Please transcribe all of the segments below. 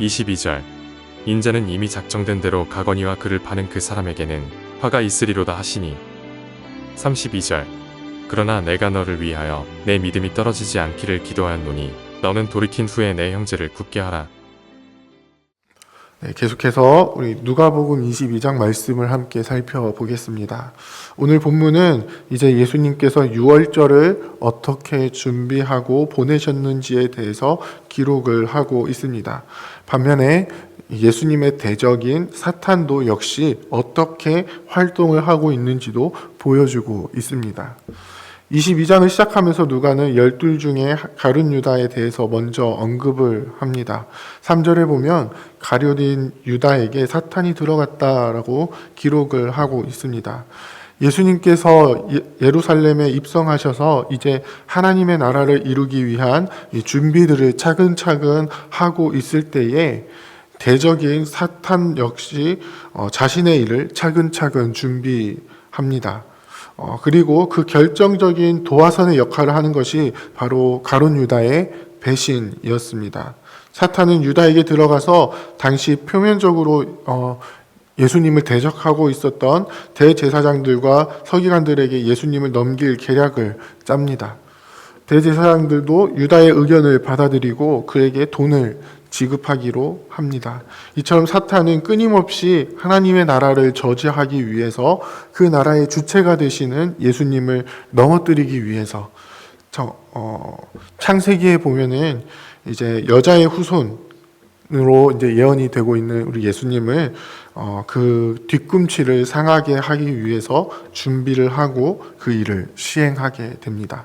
22절 인자는 이미 작정된 대로 가거니와 그를 파는 그 사람에게는 화가 있으리로다 하시니. 32절 그러나 내가 너를 위하여 내 믿음이 떨어지지 않기를 기도하였노니 너는 돌이킨 후에 내 형제를 굳게 하라. 네, 계속해서 우리 누가복음 22장 말씀을 함께 살펴보겠습니다. 오늘 본문은 이제 예수님께서 유월절을 어떻게 준비하고 보내셨는지에 대해서 기록을 하고 있습니다. 반면에 예수님의 대적인 사탄도 역시 어떻게 활동을 하고 있는지도 보여주고 있습니다. 22장을 시작하면서 누가는 12 중에 가룟 유다에 대해서 먼저 언급을 합니다. 3절에 보면 가룟 유다에게 사탄이 들어갔다라고 기록을 하고 있습니다. 예수님께서 예루살렘에 입성하셔서 이제 하나님의 나라를 이루기 위한 준비들을 차근차근 하고 있을 때에 대적인 사탄 역시 자신의 일을 차근차근 준비합니다. 그리고 그 결정적인 도화선의 역할을 하는 것이 바로 가룟 유다의 배신이었습니다. 사탄은 유다에게 들어가서 당시 표면적으로 예수님을 대적하고 있었던 대제사장들과 서기관들에게 예수님을 넘길 계략을 짭니다. 대제사장들도 유다의 의견을 받아들이고 그에게 돈을 지급하기로 합니다. 이처럼 사탄은 끊임없이 하나님의 나라를 저지하기 위해서 그 나라의 주체가 되시는 예수님을 넘어뜨리기 위해서 창세기에 보면은 이제 여자의 후손으로 이제 예언이 되고 있는 우리 예수님을 그 뒤꿈치를 상하게 하기 위해서 준비를 하고 그 일을 시행하게 됩니다.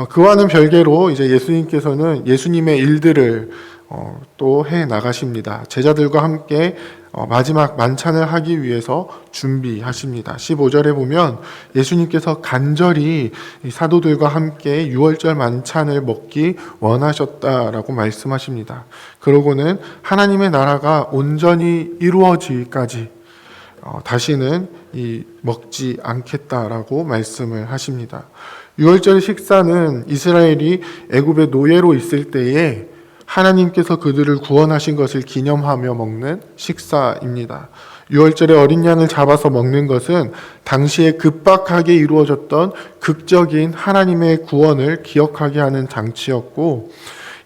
그와는 별개로 이제 예수님께서는 예수님의 일들을 또 해 나가십니다. 제자들과 함께 마지막 만찬을 하기 위해서 준비하십니다. 15절에 보면 예수님께서 간절히 사도들과 함께 유월절 만찬을 먹기 원하셨다라고 말씀하십니다. 그러고는 하나님의 나라가 온전히 이루어지기까지 다시는 먹지 않겠다라고 말씀을 하십니다. 유월절 식사는 이스라엘이 애굽의 노예로 있을 때에 하나님께서 그들을 구원하신 것을 기념하며 먹는 식사입니다. 유월절에 어린 양을 잡아서 먹는 것은 당시에 급박하게 이루어졌던 극적인 하나님의 구원을 기억하게 하는 장치였고,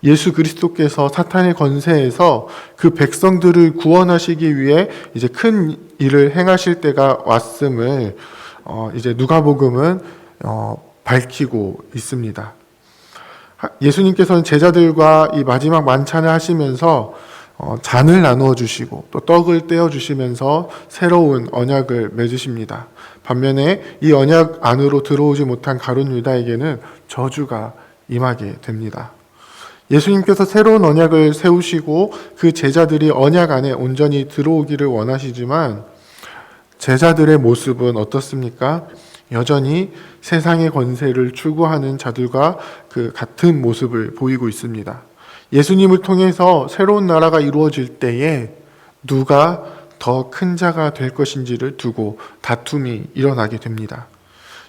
예수 그리스도께서 사탄의 권세에서 그 백성들을 구원하시기 위해 이제 큰 일을 행하실 때가 왔음을 이제 누가복음은 밝히고 있습니다. 예수님께서는 제자들과 이 마지막 만찬을 하시면서 잔을 나누어 주시고 또 떡을 떼어 주시면서 새로운 언약을 맺으십니다. 반면에 이 언약 안으로 들어오지 못한 가룟 유다에게는 저주가 임하게 됩니다. 예수님께서 새로운 언약을 세우시고 그 제자들이 언약 안에 온전히 들어오기를 원하시지만 제자들의 모습은 어떻습니까? 여전히 세상의 권세를 추구하는 자들과 그 같은 모습을 보이고 있습니다. 예수님을 통해서 새로운 나라가 이루어질 때에 누가 더 큰 자가 될 것인지를 두고 다툼이 일어나게 됩니다.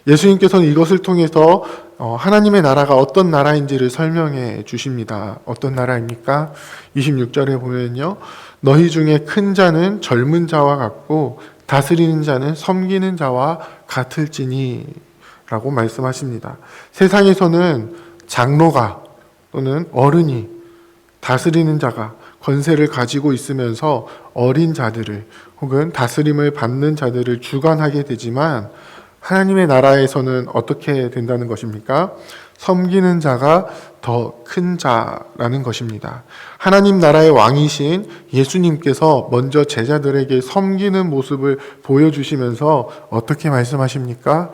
예수님께서는 이것을 통해서 하나님의 나라가 어떤 나라인지를 설명해 주십니다. 어떤 나라입니까? 26절에 보면요. 너희 중에 큰 자는 젊은 자와 같고 다스리는 자는 섬기는 자와 같을지니 라고 말씀하십니다. 세상에서는 장로가 또는 어른이 다스리는 자가 권세를 가지고 있으면서 어린 자들을 혹은 다스림을 받는 자들을 주관하게 되지만 하나님의 나라에서는 어떻게 된다는 것입니까? 섬기는 자가 더 큰 자라는 것입니다. 하나님 나라의 왕이신 예수님께서 먼저 제자들에게 섬기는 모습을 보여주시면서 어떻게 말씀하십니까?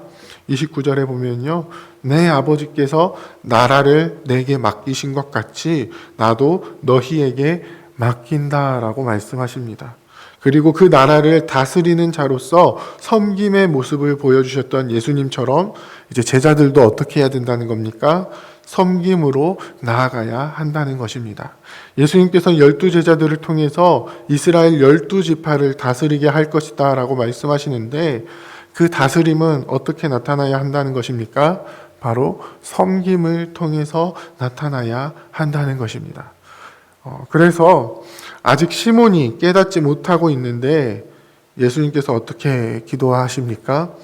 29절에 보면요. 내 아버지께서 나라를 내게 맡기신 것 같이 나도 너희에게 맡긴다라고 말씀하십니다. 그리고 그 나라를 다스리는 자로서 섬김의 모습을 보여주셨던 예수님처럼 이제 제자들도 어떻게 해야 된다는 겁니까? 섬김으로 나아가야 한다는 것입니다. 예수님께서는 12제자들을 통해서 이스라엘 12지파를 다스리게 할 것이다 라고 말씀하시는데 그 다스림은 어떻게 나타나야 한다는 것입니까? 바로 섬김을 통해서 나타나야 한다는 것입니다. 그래서 아직 시몬이 깨닫지 못하고 있는데 예수님께서 어떻게 기도하십니까?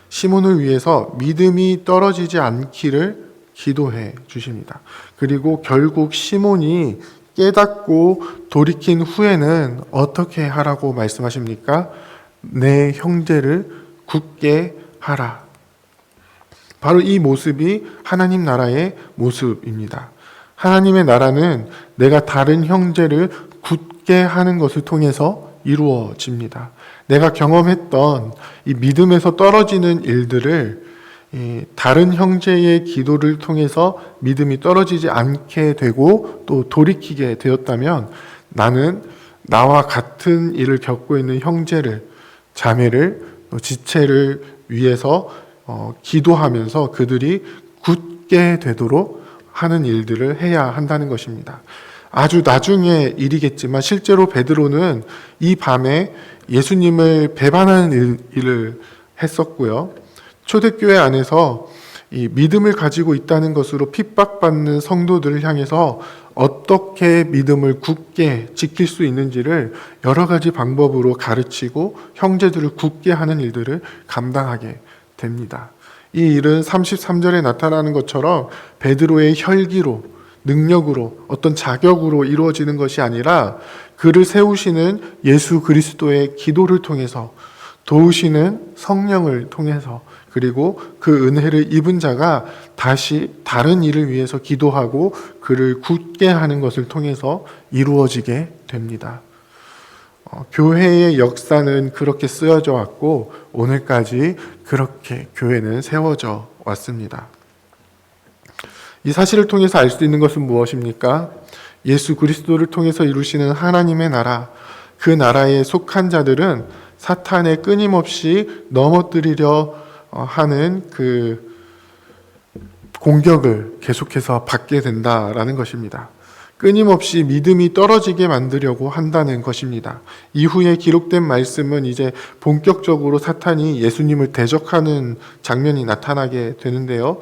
시몬을 위해서 믿음이 떨어지지 않기를 기도해 주십니다. 그리고 결국 시몬이 깨닫고 돌이킨 후에는 어떻게 하라고 말씀하십니까? 내 형제를 굳게 하라. 바로 이 모습이 하나님 나라의 모습입니다. 하나님의 나라는 내가 다른 형제를 굳게 하는 것을 통해서 이루어집니다. 내가 경험했던 이 믿음에서 떨어지는 일들을 다른 형제의 기도를 통해서 믿음이 떨어지지 않게 되고 또 돌이키게 되었다면 나는 나와 같은 일을 겪고 있는 형제를, 자매를, 또 지체를 위해서 기도하면서 그들이 굳게 되도록 하는 일들을 해야 한다는 것입니다. 아주 나중의 일이겠지만 실제로 베드로는 이 밤에 예수님을 배반하는 일을 했었고요. 초대교회 안에서 이 믿음을 가지고 있다는 것으로 핍박받는 성도들을 향해서 어떻게 믿음을 굳게 지킬 수 있는지를 여러 가지 방법으로 가르치고 형제들을 굳게 하는 일들을 감당하게 됩니다. 이 일은 33절에 나타나는 것처럼 베드로의 혈기로, 능력으로, 어떤 자격으로 이루어지는 것이 아니라 그를 세우시는 예수 그리스도의 기도를 통해서, 도우시는 성령을 통해서, 그리고 그 은혜를 입은 자가 다시 다른 일을 위해서 기도하고 그를 굳게 하는 것을 통해서 이루어지게 됩니다. 교회의 역사는 그렇게 쓰여져 왔고 오늘까지 그렇게 교회는 세워져 왔습니다. 이 사실을 통해서 알 수 있는 것은 무엇입니까? 예수 그리스도를 통해서 이루시는 하나님의 나라, 그 나라에 속한 자들은 사탄의 끊임없이 넘어뜨리려 하는 그 공격을 계속해서 받게 된다라는 것입니다. 끊임없이 믿음이 떨어지게 만들려고 한다는 것입니다. 이후에 기록된 말씀은 이제 본격적으로 사탄이 예수님을 대적하는 장면이 나타나게 되는데요.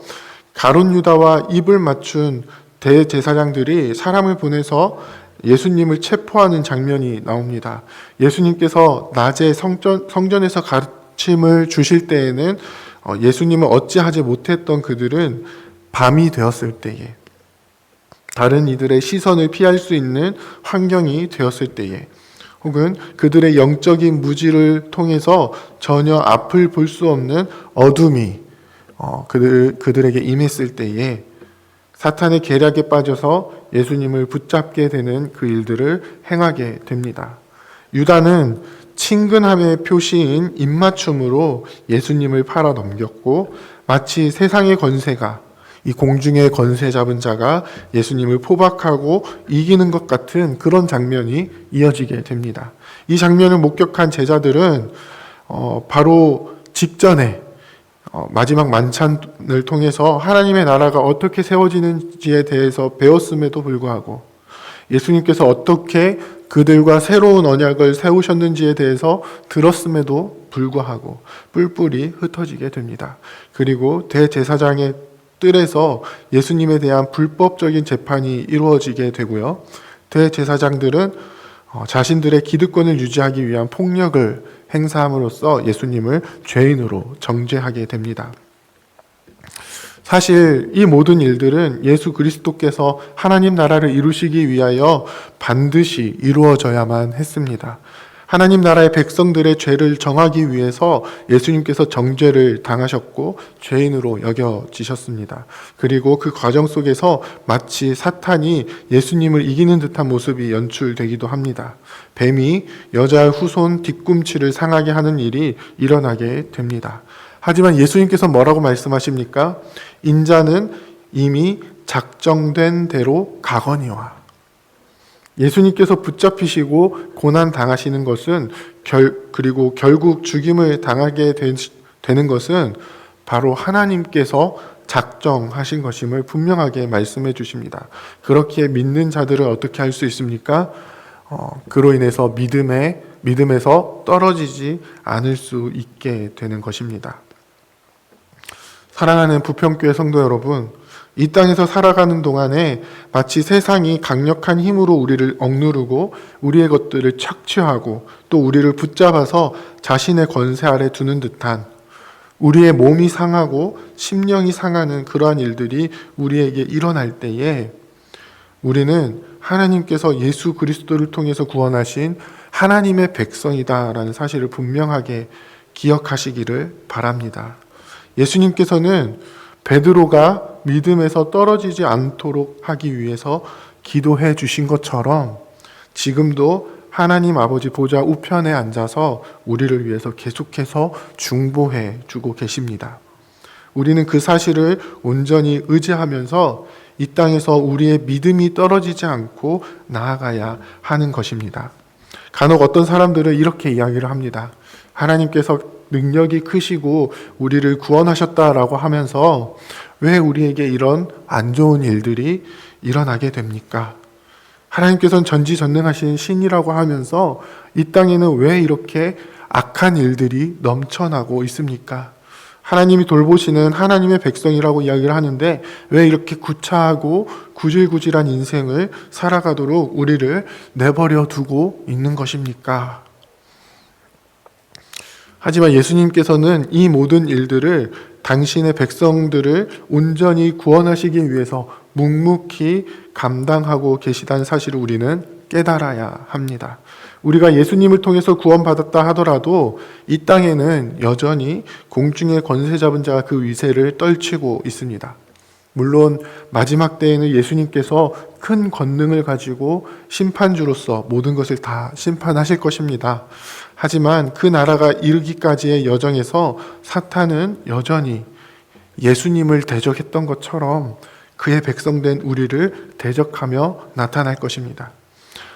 가룟 유다와 입을 맞춘 대제사장들이 사람을 보내서 예수님을 체포하는 장면이 나옵니다. 예수님께서 낮에 성전에서 가르침을 주실 때에는 예수님을 어찌하지 못했던 그들은 밤이 되었을 때에, 다른 이들의 시선을 피할 수 있는 환경이 되었을 때에, 혹은 그들의 영적인 무지를 통해서 전혀 앞을 볼 수 없는 어둠이 그들에게 임했을 때에 사탄의 계략에 빠져서 예수님을 붙잡게 되는 그 일들을 행하게 됩니다. 유다는 친근함의 표시인 입맞춤으로 예수님을 팔아 넘겼고 마치 세상의 권세가, 이 공중의 권세 잡은 자가 예수님을 포박하고 이기는 것 같은 그런 장면이 이어지게 됩니다. 이 장면을 목격한 제자들은 바로 직전에 마지막 만찬을 통해서 하나님의 나라가 어떻게 세워지는지에 대해서 배웠음에도 불구하고 예수님께서 어떻게 그들과 새로운 언약을 세우셨는지에 대해서 들었음에도 불구하고 뿔뿔이 흩어지게 됩니다. 그리고 대제사장의 뜰에서 예수님에 대한 불법적인 재판이 이루어지게 되고요. 대제사장들은 자신들의 기득권을 유지하기 위한 폭력을 행사함으로써 예수님을 죄인으로 정죄하게 됩니다. 사실 이 모든 일들은 예수 그리스도께서 하나님 나라를 이루시기 위하여 반드시 이루어져야만 했습니다. 하나님 나라의 백성들의 죄를 정하기 위해서 예수님께서 정죄를 당하셨고 죄인으로 여겨지셨습니다. 그리고 그 과정 속에서 마치 사탄이 예수님을 이기는 듯한 모습이 연출되기도 합니다. 뱀이 여자의 후손 뒤꿈치를 상하게 하는 일이 일어나게 됩니다. 하지만 예수님께서 뭐라고 말씀하십니까? 인자는 이미 작정된 대로 가거니와. 예수님께서 붙잡히시고 고난 당하시는 것은 그리고 결국 죽임을 당하게 되는 것은 바로 하나님께서 작정하신 것임을 분명하게 말씀해 주십니다. 그렇게 믿는 자들을 어떻게 할 수 있습니까? 그로 인해서 믿음에서 떨어지지 않을 수 있게 되는 것입니다. 사랑하는 부평교회 성도 여러분, 이 땅에서 살아가는 동안에 마치 세상이 강력한 힘으로 우리를 억누르고 우리의 것들을 착취하고 또 우리를 붙잡아서 자신의 권세 아래 두는 듯한, 우리의 몸이 상하고 심령이 상하는 그러한 일들이 우리에게 일어날 때에 우리는 하나님께서 예수 그리스도를 통해서 구원하신 하나님의 백성이다라는 사실을 분명하게 기억하시기를 바랍니다. 예수님께서는 베드로가 믿음에서 떨어지지 않도록 하기 위해서 기도해 주신 것처럼 지금도 하나님 아버지 보좌 우편에 앉아서 우리를 위해서 계속해서 중보해 주고 계십니다. 우리는 그 사실을 온전히 의지하면서 이 땅에서 우리의 믿음이 떨어지지 않고 나아가야 하는 것입니다. 간혹 어떤 사람들은 이렇게 이야기를 합니다. 하나님께서 능력이 크시고 우리를 구원하셨다라고 하면서 왜 우리에게 이런 안 좋은 일들이 일어나게 됩니까? 하나님께서는 전지전능하신 신이라고 하면서 이 땅에는 왜 이렇게 악한 일들이 넘쳐나고 있습니까? 하나님이 돌보시는 하나님의 백성이라고 이야기를 하는데 왜 이렇게 구차하고 구질구질한 인생을 살아가도록 우리를 내버려 두고 있는 것입니까? 하지만 예수님께서는 이 모든 일들을 당신의 백성들을 온전히 구원하시기 위해서 묵묵히 감당하고 계시다는 사실을 우리는 깨달아야 합니다. 우리가 예수님을 통해서 구원받았다 하더라도 이 땅에는 여전히 공중의 권세 잡은 자가 그 위세를 떨치고 있습니다. 물론 마지막 때에는 예수님께서 큰 권능을 가지고 심판주로서 모든 것을 다 심판하실 것입니다. 하지만 그 나라가 이르기까지의 여정에서 사탄은 여전히 예수님을 대적했던 것처럼 그의 백성된 우리를 대적하며 나타날 것입니다.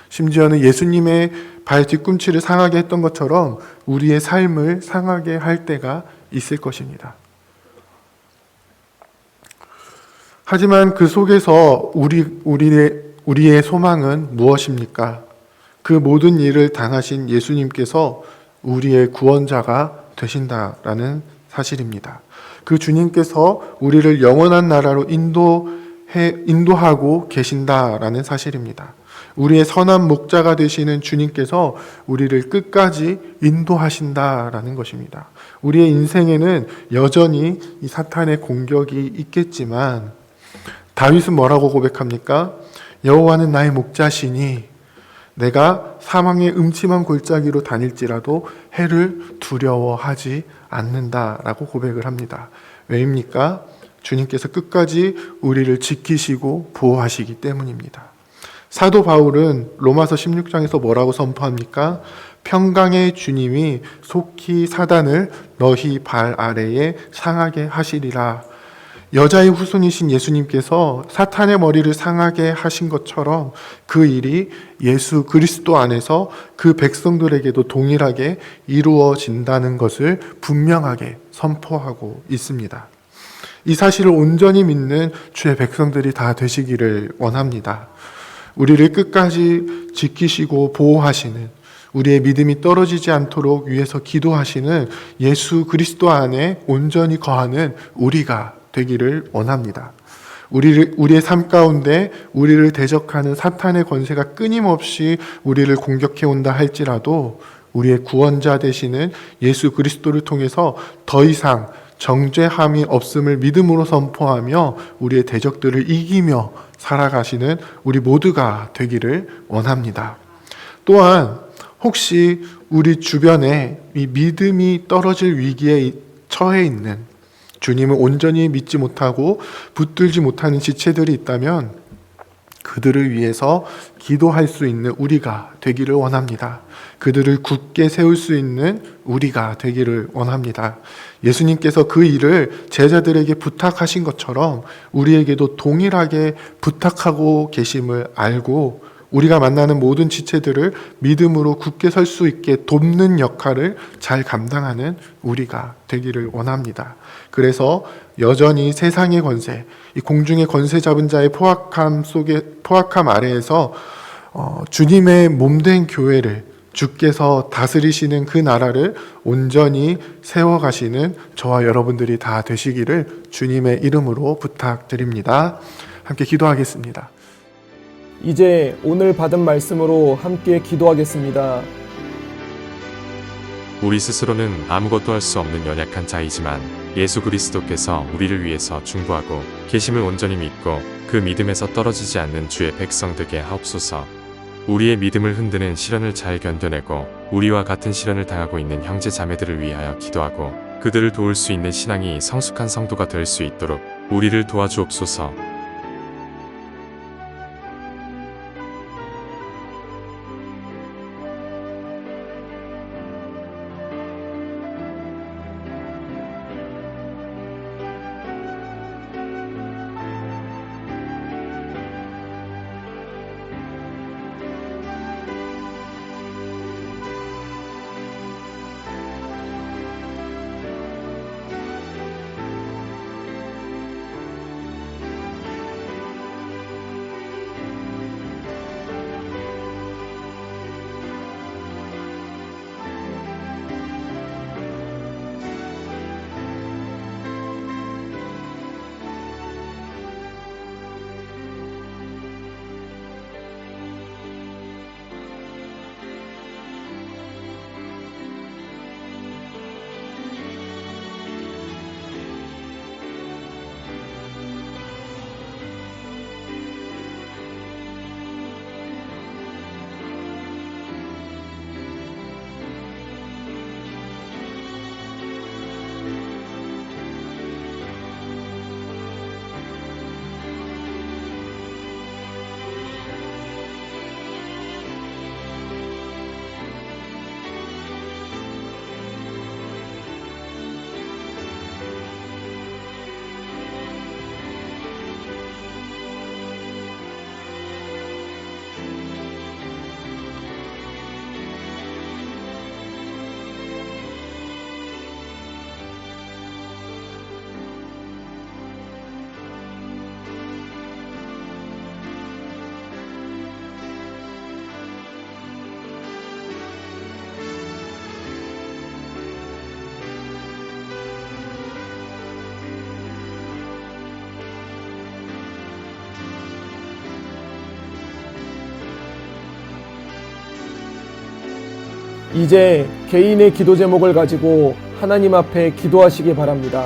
심지어는 예수님의 발 뒤꿈치를 상하게 했던 것처럼 우리의 삶을 상하게 할 때가 있을 것입니다. 하지만 그 속에서 우리의 소망은 무엇입니까? 그 모든 일을 당하신 예수님께서 우리의 구원자가 되신다라는 사실입니다. 그 주님께서 우리를 영원한 나라로 인도하고 계신다라는 사실입니다. 우리의 선한 목자가 되시는 주님께서 우리를 끝까지 인도하신다라는 것입니다. 우리의 인생에는 여전히 이 사탄의 공격이 있겠지만 다윗은 뭐라고 고백합니까? 여호와는 나의 목자시니 내가 사망의 음침한 골짜기로 다닐지라도 해를 두려워하지 않는다라고 고백을 합니다. 왜입니까? 주님께서 끝까지 우리를 지키시고 보호하시기 때문입니다. 사도 바울은 로마서 16장에서 뭐라고 선포합니까? 평강의 주님이 속히 사단을 너희 발 아래에 상하게 하시리라. 여자의 후손이신 예수님께서 사탄의 머리를 상하게 하신 것처럼 그 일이 예수 그리스도 안에서 그 백성들에게도 동일하게 이루어진다는 것을 분명하게 선포하고 있습니다. 이 사실을 온전히 믿는 주의 백성들이 다 되시기를 원합니다. 우리를 끝까지 지키시고 보호하시는, 우리의 믿음이 떨어지지 않도록 위해서 기도하시는 예수 그리스도 안에 온전히 거하는 우리가 되기를 원합니다. 우리의 삶 가운데 우리를 대적하는 사탄의 권세가 끊임없이 우리를 공격해 온다 할지라도 우리의 구원자 되시는 예수 그리스도를 통해서 더 이상 정죄함이 없음을 믿음으로 선포하며 우리의 대적들을 이기며 살아가시는 우리 모두가 되기를 원합니다. 또한 혹시 우리 주변에 이 믿음이 떨어질 위기에 처해 있는, 주님을 온전히 믿지 못하고 붙들지 못하는 지체들이 있다면 그들을 위해서 기도할 수 있는 우리가 되기를 원합니다. 그들을 굳게 세울 수 있는 우리가 되기를 원합니다. 예수님께서 그 일을 제자들에게 부탁하신 것처럼 우리에게도 동일하게 부탁하고 계심을 알고 우리가 만나는 모든 지체들을 믿음으로 굳게 설 수 있게 돕는 역할을 잘 감당하는 우리가 되기를 원합니다. 그래서 여전히 세상의 권세, 이 공중의 권세 잡은 자의 포악함 아래에서 주님의 몸된 교회를 주께서 다스리시는 그 나라를 온전히 세워가시는 저와 여러분들이 다 되시기를 주님의 이름으로 부탁드립니다. 함께 기도하겠습니다. 이제 오늘 받은 말씀으로 함께 기도하겠습니다. 우리 스스로는 아무것도 할 수 없는 연약한 자이지만 예수 그리스도께서 우리를 위해서 중보하고 계심을 온전히 믿고 그 믿음에서 떨어지지 않는 주의 백성 되게 하옵소서. 우리의 믿음을 흔드는 시련을 잘 견뎌내고 우리와 같은 시련을 당하고 있는 형제 자매들을 위하여 기도하고 그들을 도울 수 있는 신앙이 성숙한 성도가 될 수 있도록 우리를 도와주옵소서. 이제 개인의 기도 제목을 가지고 하나님 앞에 기도하시기 바랍니다.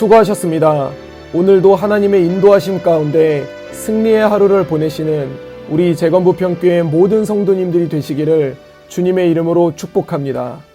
수고하셨습니다. 오늘도 하나님의 인도하심 가운데 승리의 하루를 보내시는 우리 재건부평교회 모든 성도님들이 되시기를 주님의 이름으로 축복합니다.